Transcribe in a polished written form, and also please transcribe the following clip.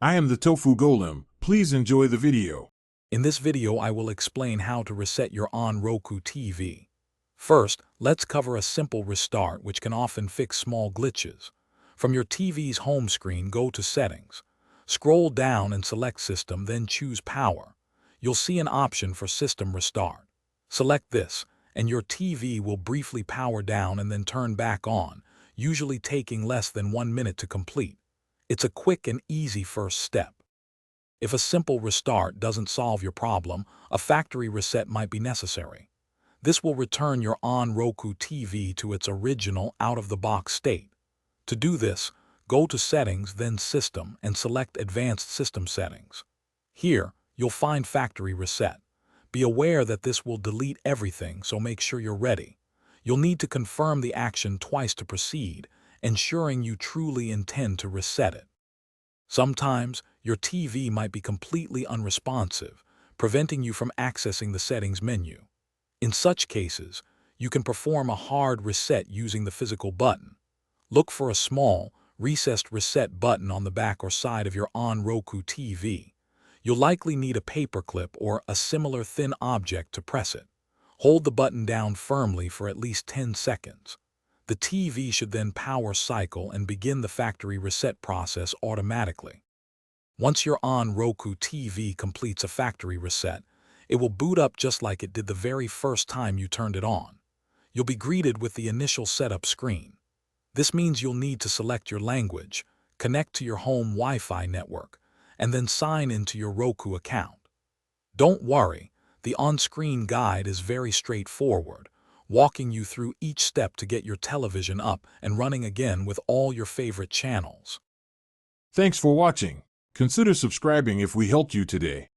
I am the Tofu Golem. Please enjoy the video. In this video, I will explain how to reset your Onn Roku TV. First, let's cover a simple restart which can often fix small glitches. From your TV's home screen, go to Settings. Scroll down and select System, then choose Power. You'll see an option for System Restart. Select this, and your TV will briefly power down and then turn back on, usually taking less than 1 minute to complete. It's a quick and easy first step. If a simple restart doesn't solve your problem, a factory reset might be necessary. This will return your Onn Roku TV to its original out-of-the-box state. To do this, go to Settings, then System, and select Advanced System Settings. Here, you'll find Factory Reset. Be aware that this will delete everything, so make sure you're ready. You'll need to confirm the action twice to proceed, ensuring you truly intend to reset it. Sometimes, your TV might be completely unresponsive, preventing you from accessing the settings menu. In such cases, you can perform a hard reset using the physical button. Look for a small, recessed reset button on the back or side of your Onn Roku TV. You'll likely need a paperclip or a similar thin object to press it. Hold the button down firmly for at least 10 seconds. The TV should then power cycle and begin the factory reset process automatically. Once your Onn Roku TV completes a factory reset, it will boot up just like it did the very first time you turned it on. You'll be greeted with the initial setup screen. This means you'll need to select your language, connect to your home Wi-Fi network, and then sign into your Roku account. Don't worry, the on-screen guide is very straightforward, walking you through each step to get your television up and running again with all your favorite channels. Thanks for watching. Consider subscribing if we helped you today.